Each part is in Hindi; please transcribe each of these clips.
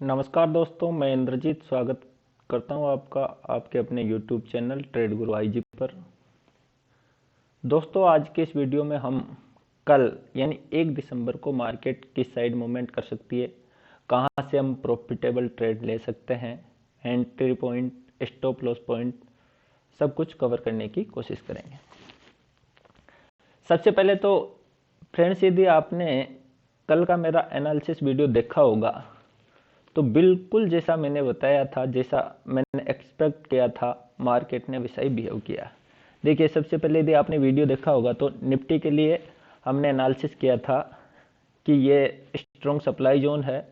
नमस्कार दोस्तों, मैं इंद्रजीत स्वागत करता हूं आपका आपके अपने YouTube चैनल ट्रेड गुरु IG पर। दोस्तों, आज के इस वीडियो में हम कल यानी 1 दिसंबर को मार्केट किस साइड मूवमेंट कर सकती है, कहां से हम प्रॉफिटेबल ट्रेड ले सकते हैं, entry point, stop loss point, सब कुछ कवर करने की कोशिश करेंगे। सबसे पहले तो फ्रेंड्स, यदि आपने कल का मेरा एनालिसिस वीडियो देखा होगा तो बिल्कुल जैसा मैंने बताया था, जैसा मैंने एक्सपेक्ट किया था, मार्केट ने वैसा ही बिहेव किया। देखिए, सबसे पहले यदि आपने वीडियो देखा होगा तो निफ्टी के लिए हमने एनालिसिस किया था कि ये स्ट्रॉन्ग सप्लाई जोन है,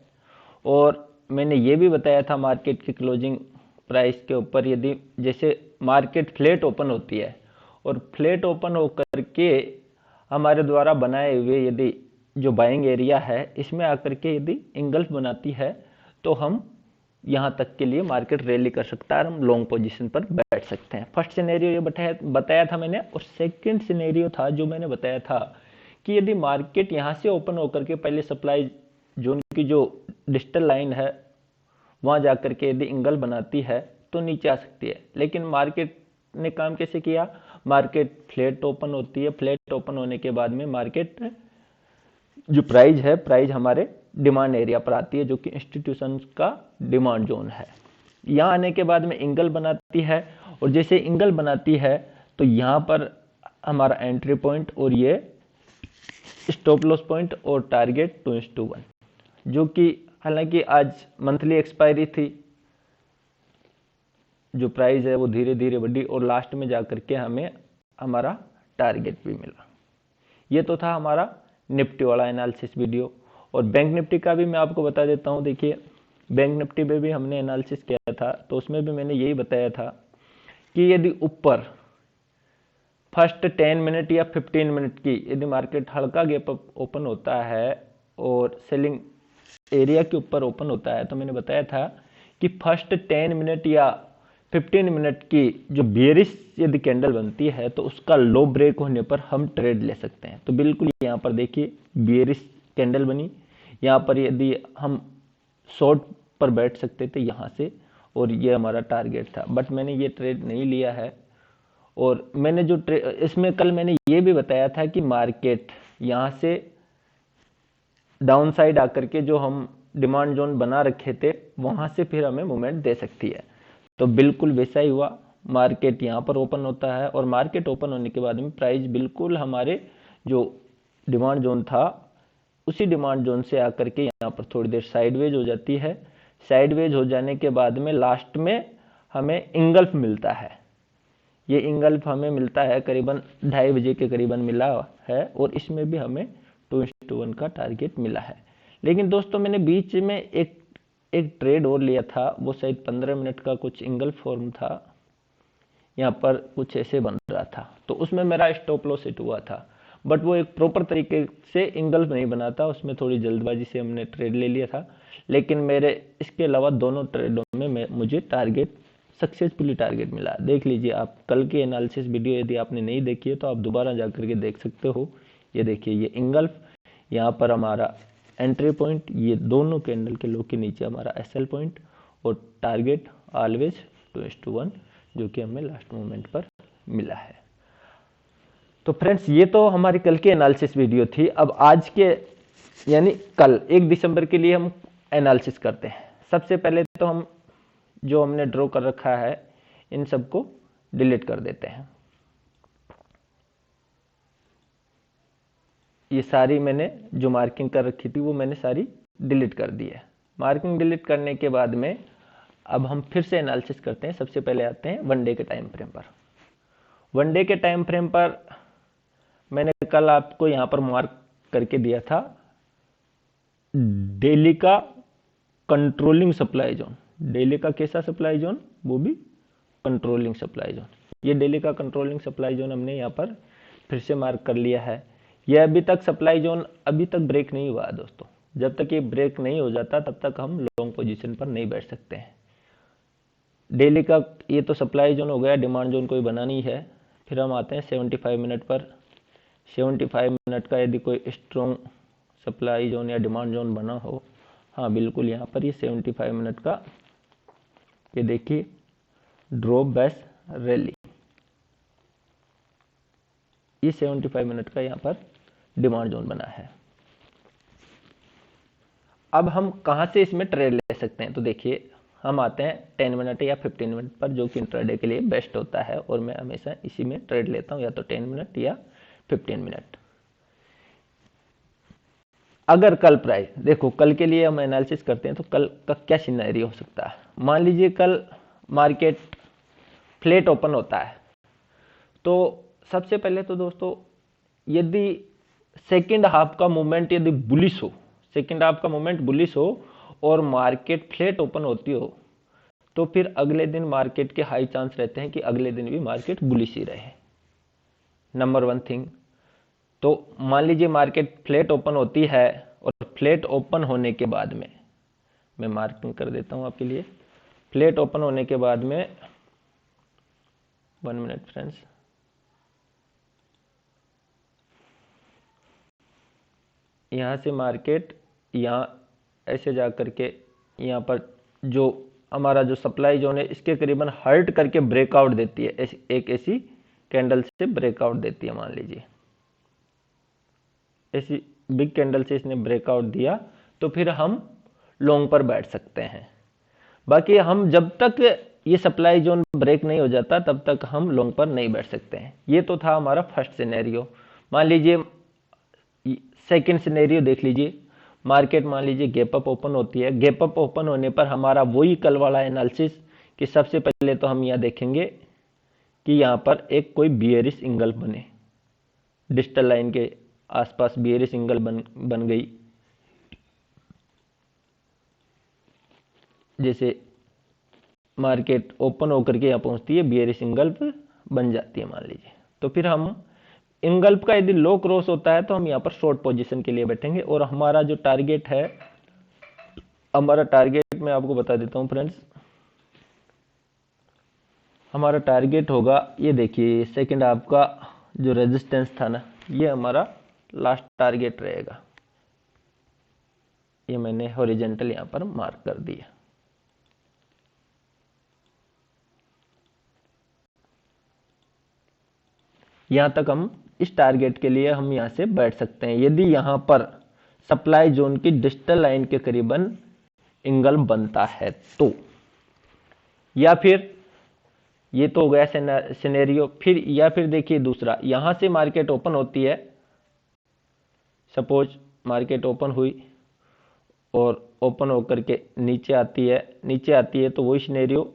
और मैंने ये भी बताया था मार्केट की क्लोजिंग प्राइस के ऊपर, यदि जैसे मार्केट फ्लैट ओपन होती है और फ्लैट ओपन होकर के हमारे द्वारा बनाए हुए यदि जो बाइंग एरिया है इसमें आकर के यदि इंगल्फ बनाती है तो हम यहाँ तक के लिए मार्केट रैली कर सकता है और हम लॉन्ग पोजीशन पर बैठ सकते हैं। फर्स्ट सिनेरियो ये बताया था मैंने, और सेकंड सिनेरियो था जो मैंने बताया था कि यदि मार्केट यहाँ से ओपन होकर के पहले सप्लाई जोन की जो डिजिटल लाइन है वहाँ जाकर के यदि इंगल बनाती है तो नीचे आ सकती है। लेकिन मार्केट ने काम कैसे किया? मार्केट फ्लैट ओपन होती है, फ्लैट ओपन होने के बाद में मार्केट जो प्राइस हमारे डिमांड एरिया पर आती है, जो कि इंस्टीट्यूशन का डिमांड जोन है। यहाँ आने के बाद में इंगल बनाती है, और जैसे इंगल बनाती है तो यहाँ पर हमारा एंट्री पॉइंट और ये स्टॉप लॉस पॉइंट और टारगेट 2:1, जो कि हालांकि आज मंथली एक्सपायरी थी, जो प्राइस है वो धीरे धीरे बढ़ी और लास्ट में जाकर के हमें हमारा टारगेट भी मिला। ये तो था हमारा निफ्टी वाला एनालिसिस वीडियो। और बैंक निफ्टी का भी मैं आपको बता देता हूँ। देखिए, बैंक निफ्टी में भी हमने एनालिसिस किया था, तो उसमें भी मैंने यही बताया था कि यदि ऊपर फर्स्ट 10 मिनट या 15 मिनट की यदि मार्केट हल्का गैप अप ओपन होता है और सेलिंग एरिया के ऊपर ओपन होता है, तो मैंने बताया था कि फर्स्ट 10 मिनट या 15 मिनट की जो बेयरिश यदि कैंडल बनती है तो उसका लो ब्रेक होने पर हम ट्रेड ले सकते हैं। तो बिल्कुल यहाँ पर देखिए बेयरिश कैंडल बनी, यहाँ पर यदि हम शॉर्ट पर बैठ सकते थे यहाँ से, और ये हमारा टारगेट था, बट मैंने ये ट्रेड नहीं लिया है। और मैंने जो इसमें कल मैंने ये भी बताया था कि मार्केट यहाँ से डाउन साइड आकर के जो हम डिमांड जोन बना रखे थे वहाँ से फिर हमें मूवमेंट दे सकती है। तो बिल्कुल वैसा ही हुआ, मार्केट यहाँ पर ओपन होता है और मार्केट ओपन होने के बाद में प्राइस बिल्कुल हमारे जो डिमांड जोन था उसी डिमांड जोन से आकर के यहाँ पर थोड़ी देर साइडवेज हो जाती है। साइडवेज हो जाने के बाद में लास्ट में हमें इंगल्फ मिलता है। ये इंगल्फ हमें मिलता है करीबन 2:30 बजे के करीबन मिला है, और इसमें भी हमें 2:1 का टारगेट मिला है। लेकिन दोस्तों, मैंने बीच में एक ट्रेड और लिया था, वो शायद 15 मिनट का कुछ इंगल्फ फॉर्म था, यहाँ पर कुछ ऐसे बन रहा था, तो उसमें मेरा स्टॉप लॉस हिट हुआ था, बट वो एक प्रॉपर तरीके से इंगल्फ नहीं बना था, उसमें थोड़ी जल्दबाजी से हमने ट्रेड ले लिया था। लेकिन मेरे इसके अलावा दोनों ट्रेडों में मुझे टारगेट सक्सेसफुली टारगेट मिला। देख लीजिए आप कल की एनालिसिस वीडियो, यदि आपने नहीं देखी है तो आप दोबारा जाकर के देख सकते हो। ये देखिए, ये इंगल्फ, यहाँ पर हमारा एंट्री पॉइंट, ये दोनों कैंडल के लो के नीचे हमारा एसएल पॉइंट, और टारगेट ऑलवेज 2:1, जो कि हमें लास्ट मोमेंट पर मिला है। तो फ्रेंड्स, ये तो हमारी कल की एनालिसिस वीडियो थी। अब आज के यानी कल 1 दिसंबर के लिए हम एनालिसिस करते हैं। सबसे पहले तो हम जो हमने ड्रॉ कर रखा है इन सबको डिलीट कर देते हैं। ये सारी मैंने जो मार्किंग कर रखी थी वो मैंने सारी डिलीट कर दी है। मार्किंग डिलीट करने के बाद में अब हम फिर से एनालिसिस करते हैं। सबसे पहले आते हैं 1 डे के टाइम फ्रेम पर। 1 डे के टाइम फ्रेम पर मैंने कल आपको यहां पर मार्क करके दिया था डेली का कंट्रोलिंग सप्लाई जोन। डेली का कैसा सप्लाई जोन? वो भी कंट्रोलिंग सप्लाई जोन। ये डेली का कंट्रोलिंग सप्लाई जोन हमने यहाँ पर फिर से मार्क कर लिया है। यह अभी तक सप्लाई जोन अभी तक ब्रेक नहीं हुआ है दोस्तों। जब तक ये ब्रेक नहीं हो जाता तब तक हम लॉन्ग पोजीशन पर नहीं बैठ सकते हैं। डेली का ये तो सप्लाई जोन हो गया, डिमांड जोन कोई बना नहीं है। फिर हम आते हैं 75 मिनट पर। 75 मिनट का यदि कोई स्ट्रॉन्ग सप्लाई जोन या डिमांड जोन बना हो, हाँ बिल्कुल, यहाँ पर ये 75 मिनट का, ये देखिए ड्रॉप बेस रैली, ये 75 मिनट का यहाँ पर डिमांड जोन बना है। अब हम कहाँ से इसमें ट्रेड ले सकते हैं, तो देखिए हम आते हैं 10 मिनट या 15 मिनट पर, जो कि इंट्राडे के लिए बेस्ट होता है, और मैं हमेशा इसी में ट्रेड लेता हूँ, या तो 10 मिनट या 15 मिनट। अगर कल प्राइस, देखो कल के लिए हम एनालिसिस करते हैं, तो कल का क्या सिनेरियो हो सकता है। मान लीजिए कल मार्केट फ्लैट ओपन होता है, तो सबसे पहले तो दोस्तों यदि सेकेंड हाफ का मूवमेंट यदि बुलिश हो, सेकेंड हाफ का मूवमेंट बुलिश हो और मार्केट फ्लैट ओपन होती हो, तो फिर अगले दिन मार्केट के हाई चांस रहते हैं कि अगले दिन भी मार्केट बुलिश ही रहे, नंबर वन थिंग। तो मान लीजिए मार्केट फ्लैट ओपन होती है, और फ्लैट ओपन होने के बाद में, मैं मार्किंग कर देता हूं आपके लिए, फ्लैट ओपन होने के बाद में, 1 मिनट फ्रेंड्स, यहाँ से मार्केट यहाँ ऐसे जा करके यहाँ पर जो हमारा जो सप्लाई जोन है, इसके करीबन हर्ट करके ब्रेकआउट देती है, एक ऐसी कैंडल से ब्रेकआउट देती है। मान लीजिए ऐसी बिग कैंडल से इसने ब्रेकआउट दिया, तो फिर हम लॉन्ग पर बैठ सकते हैं। बाकी हम जब तक ये सप्लाई जोन ब्रेक नहीं हो जाता, तब तक हम लॉन्ग पर नहीं बैठ सकते हैं। ये तो था हमारा फर्स्ट सिनेरियो। मान लीजिए सेकंड सिनेरियो देख लीजिए, मार्केट मान लीजिए गैप अप ओपन होती है, गैप अप ओपन होने पर हमारा वही कल वाला एनालिसिस कि सबसे पहले तो हम यहाँ देखेंगे कि यहाँ पर एक कोई बियरिश इंगल्फ बने, डिजिटल लाइन के आसपास बियरिश इंगल बन गई, जैसे मार्केट ओपन होकर के यहाँ पहुंचती है, बियरिश इंगल्फ बन जाती है मान लीजिए, तो फिर हम इंगल्फ का यदि लो क्रॉस होता है तो हम यहाँ पर शॉर्ट पोजीशन के लिए बैठेंगे। और हमारा जो टारगेट है, हमारा टारगेट मैं आपको बता देता हूँ फ्रेंड्स, हमारा टारगेट होगा, ये देखिए सेकंड हाफ का जो रेजिस्टेंस था ना, ये हमारा लास्ट टारगेट रहेगा। ये मैंने हॉरिजॉन्टल यहाँ पर मार्क कर दिया। यहाँ तक हम इस टारगेट के लिए हम यहाँ से बैठ सकते हैं, यदि यहाँ पर सप्लाई जोन की डिजिटल लाइन के करीबन इंगल बनता है तो। या फिर ये तो हो गया सिनेरियो। फिर या फिर देखिए दूसरा, यहां से मार्केट ओपन होती है, सपोज मार्केट ओपन हुई और ओपन होकर के नीचे आती है, तो वही सिनेरियो,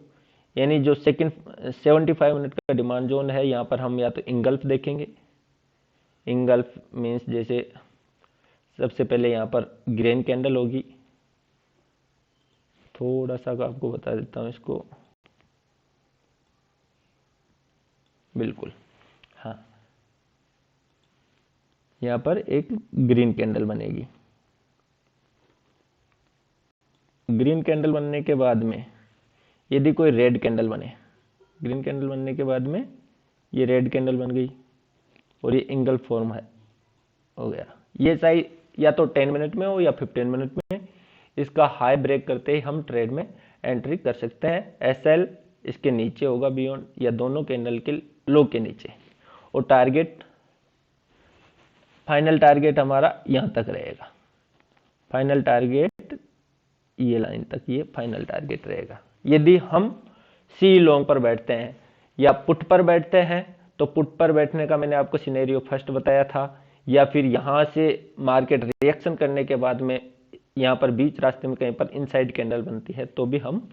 यानी जो सेकंड 75 मिनट का डिमांड जोन है, यहाँ पर हम या तो इंगल्फ देखेंगे। इंगल्फ मीन्स जैसे सबसे पहले यहाँ पर ग्रीन कैंडल होगी, थोड़ा सा आपको बता देता हूँ इसको, बिल्कुल हाँ, यहाँ पर एक ग्रीन कैंडल बनेगी। ग्रीन कैंडल बनने के बाद में यदि कोई रेड कैंडल बने, ग्रीन कैंडल बनने के बाद में ये रेड कैंडल बन गई और ये इंगल्फ फॉर्म है हो गया। ये चाहे या तो 10 मिनट में हो या 15 मिनट में, इसका हाई ब्रेक करते ही हम ट्रेड में एंट्री कर सकते हैं। एसएल इसके नीचे होगा बियॉन्ड, या दोनों कैंडल के लो के नीचे, और टारगेट, फाइनल टारगेट हमारा यहां तक रहेगा। फाइनल टारगेट ये लाइन तक, ये फाइनल टारगेट रहेगा। यदि हम सी लॉन्ग पर बैठते हैं या पुट पर बैठते हैं, तो पुट पर बैठने का मैंने आपको सिनेरियो फर्स्ट बताया था, या फिर यहां से मार्केट रिएक्शन करने के बाद में यहां पर बीच रास्ते में कहीं पर इनसाइड कैंडल बनती है, तो भी हम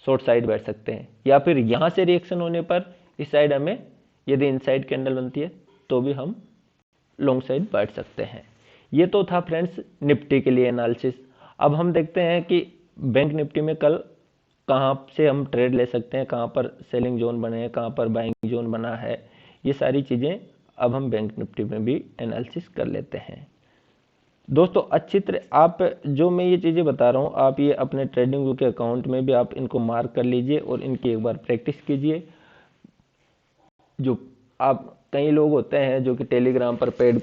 शॉर्ट साइड बैठ सकते हैं। या फिर यहां से रिएक्शन होने पर इस साइड हमें यदि इनसाइड कैंडल बनती है, तो भी हम लॉन्ग साइड बैठ सकते हैं। ये तो था फ्रेंड्स निफ्टी के लिए एनालिसिस। अब हम देखते हैं कि बैंक निफ्टी में कल कहां से हम ट्रेड ले सकते हैं, कहां पर सेलिंग जोन बने हैं, कहां पर बाइंग जोन बना है, ये सारी चीजें अब हम बैंक निफ्टी में भी एनालिसिस कर लेते हैं। दोस्तों अच्छी तरह आप जो मैं ये चीज़ें बता रहा हूँ, आप ये अपने ट्रेडिंग व्यू के अकाउंट में भी आप इनको मार्क कर लीजिए और इनकी एक बार प्रैक्टिस कीजिए। जो आप कई लोग होते हैं जो कि टेलीग्राम पर पेड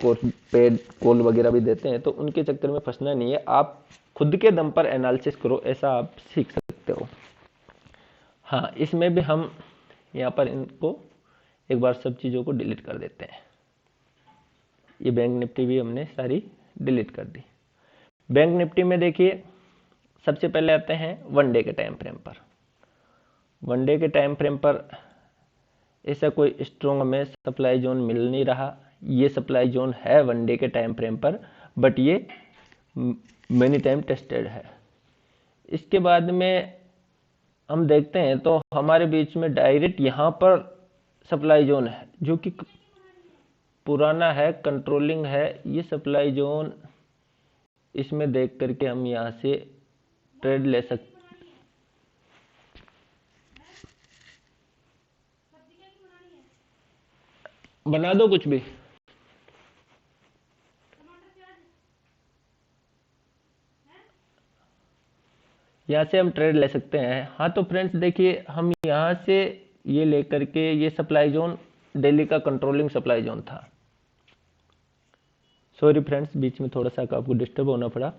कॉल वगैरह भी देते हैं, तो उनके चक्कर में फंसना नहीं है। आप खुद के दम पर एनालिसिस करो, ऐसा आप सीख सकते हो। हाँ, इसमें भी हम यहाँ पर इनको एक बार सब चीज़ों को डिलीट कर देते हैं। ये बैंक निफ्टी भी हमने सारी डिलीट कर दी। बैंक निफ्टी में देखिए सबसे पहले आते हैं वन डे के टाइम फ्रेम पर। वन डे के टाइम फ्रेम पर ऐसा कोई स्ट्रॉन्ग हमें सप्लाई जोन मिल नहीं रहा। ये सप्लाई जोन है वन डे के टाइम फ्रेम पर, बट ये मेनी टाइम टेस्टेड है। इसके बाद में हम देखते हैं तो हमारे बीच में डायरेक्ट यहाँ पर सप्लाई जोन है जो कि पुराना है, कंट्रोलिंग है। ये सप्लाई जोन, इसमें देख करके हम यहाँ से ट्रेड ले सकते। बना दो कुछ भी। यहाँ से हम ट्रेड ले सकते हैं। हाँ तो फ्रेंड्स देखिए, हम यहाँ से ये लेकर के, ये सप्लाई जोन दिल्ली का कंट्रोलिंग सप्लाई जोन था। सॉरी फ्रेंड्स, बीच में थोड़ा सा आपको डिस्टर्ब होना पड़ा।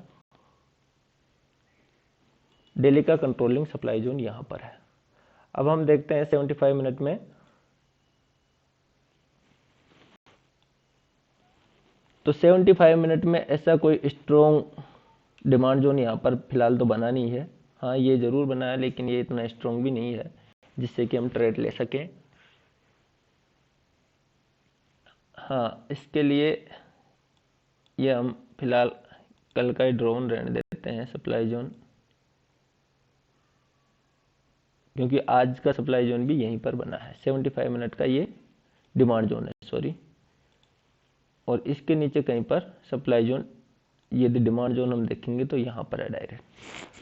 दिल्ली का कंट्रोलिंग सप्लाई जोन यहाँ पर है। अब हम देखते हैं 75 मिनट में। तो 75 मिनट में ऐसा कोई स्ट्रॉन्ग डिमांड जोन यहाँ पर फिलहाल तो बना नहीं है। हाँ, ये जरूर बना है, लेकिन ये इतना स्ट्रॉन्ग भी नहीं है जिससे कि हम ट्रेड ले सकें। हाँ, इसके लिए ये हम फिलहाल कल का ही ड्रोन रहने देते हैं सप्लाई जोन, क्योंकि आज का सप्लाई जोन भी यहीं पर बना है। 75 मिनट का ये डिमांड जोन है, सॉरी। और इसके नीचे कहीं पर सप्लाई जोन, ये डिमांड जोन हम देखेंगे तो यहाँ पर है डायरेक्ट।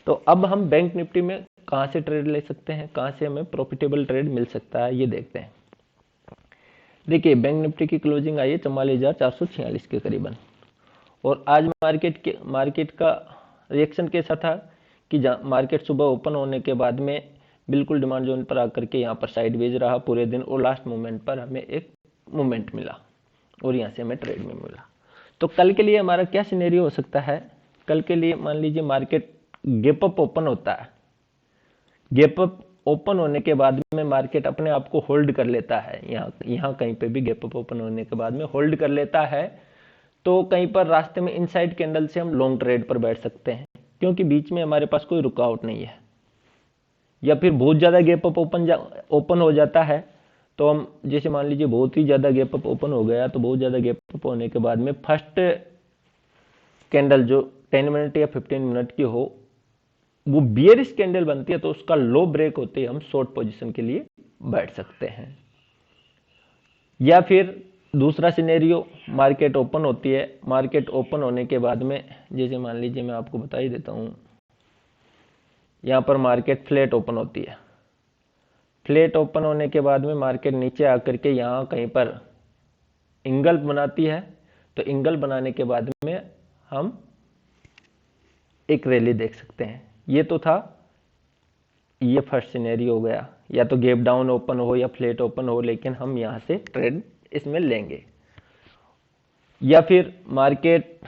तो अब हम बैंक निफ्टी में कहाँ से ट्रेड ले सकते हैं, कहाँ से हमें प्रॉफिटेबल ट्रेड मिल सकता है, ये देखते हैं। देखिए, बैंक निफ्टी की क्लोजिंग आई है 44,446 के करीबन। और आज मार्केट का रिएक्शन कैसा था कि मार्केट सुबह ओपन होने के बाद में बिल्कुल डिमांड जोन पर आकर के यहाँ पर साइडवेज रहा पूरे दिन, और लास्ट मोमेंट पर हमें एक मोमेंट मिला और यहाँ से हमें ट्रेड में मिला। तो कल के लिए हमारा क्या सिनेरियो हो सकता है? कल के लिए मान लीजिए मार्केट गैप अप ओपन होता है। गैप अप ओपन होने के बाद में मार्केट अपने आप को होल्ड कर लेता है, यहाँ कहीं पे भी गैप अप ओपन होने के बाद में होल्ड कर लेता है, तो कहीं पर रास्ते में इनसाइड कैंडल से हम लॉन्ग ट्रेड पर बैठ सकते हैं, क्योंकि बीच में हमारे पास कोई रुकावट नहीं है। या फिर बहुत ज़्यादा गैप अप ओपन हो जाता है, तो हम जैसे मान लीजिए बहुत ही ज़्यादा गैप अप ओपन हो गया, तो बहुत ज़्यादा गैप अप होने के बाद में फर्स्ट कैंडल जो 10 मिनट या 15 मिनट की हो, वो बियरिश कैंडल बनती है, तो उसका लो ब्रेक होते ही हम शॉर्ट पोजीशन के लिए बैठ सकते हैं। या फिर दूसरा सिनेरियो, मार्केट ओपन होती है, मार्केट ओपन होने के बाद में जैसे मान लीजिए मैं आपको बता ही देता हूँ, यहाँ पर मार्केट फ्लैट ओपन होती है। फ्लैट ओपन होने के बाद में मार्केट नीचे आकर के यहाँ कहीं पर इंगल्फ बनाती है, तो इंगल्फ बनाने के बाद में हम एक रैली देख सकते हैं। ये तो था, ये फर्स्ट सिनेरियो हो गया, या तो गैप डाउन ओपन हो या फ्लैट ओपन हो, लेकिन हम यहाँ से ट्रेड इसमें लेंगे। या फिर मार्केट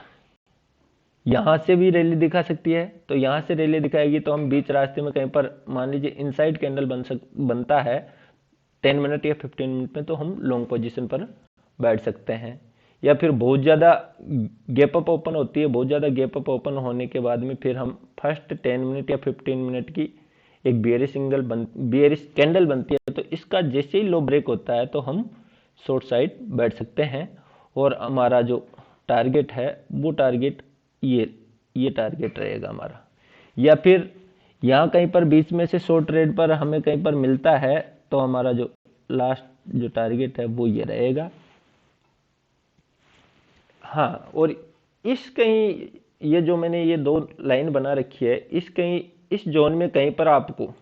यहाँ से भी रैली दिखा सकती है, तो यहाँ से रैली दिखाएगी तो हम बीच रास्ते में कहीं पर मान लीजिए इनसाइड कैंडल बनता है 10 मिनट या 15 मिनट में, तो हम लॉन्ग पोजीशन पर बैठ सकते हैं। या फिर बहुत ज़्यादा गैप अप ओपन होती है, बहुत ज़्यादा गैप अप ओपन होने के बाद में फिर हम फर्स्ट 10 मिनट या 15 मिनट की एक बियरिश कैंडल बनती है, तो इसका जैसे ही लो ब्रेक होता है तो हम शॉर्ट साइड बैठ सकते हैं, और हमारा जो टारगेट है वो टारगेट ये टारगेट रहेगा हमारा। या फिर यहाँ कहीं पर बीच में से शॉर्ट ट्रेड पर हमें कहीं पर मिलता है, तो हमारा जो लास्ट जो टारगेट है वो ये रहेगा। हाँ, और इस कहीं ये जो मैंने ये दो लाइन बना रखी है, इस जोन में कहीं पर आपको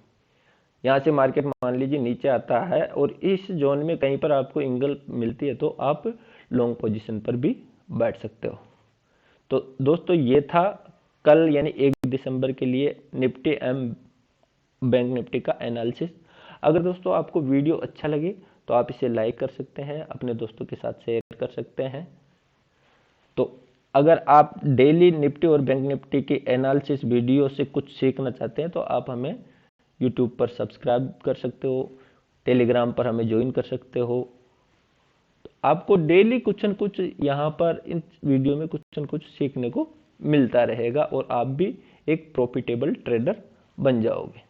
यहाँ से मार्केट मान लीजिए नीचे आता है और इस जोन में कहीं पर आपको इंगल मिलती है, तो आप लॉन्ग पोजीशन पर भी बैठ सकते हो। तो दोस्तों, ये था कल यानी 1 दिसंबर के लिए निफ्टी एंड बैंक निफ्टी का एनालिसिस। अगर दोस्तों आपको वीडियो अच्छा लगे तो आप इसे लाइक कर सकते हैं, अपने दोस्तों के साथ शेयर कर सकते हैं। तो अगर आप डेली निफ्टी और बैंक निफ्टी की एनालिसिस वीडियो से कुछ सीखना चाहते हैं तो आप हमें यूट्यूब पर सब्सक्राइब कर सकते हो, टेलीग्राम पर हमें ज्वाइन कर सकते हो। तो आपको डेली कुछ न कुछ यहाँ पर इन वीडियो में कुछ न कुछ सीखने को मिलता रहेगा और आप भी एक प्रॉफिटेबल ट्रेडर बन जाओगे।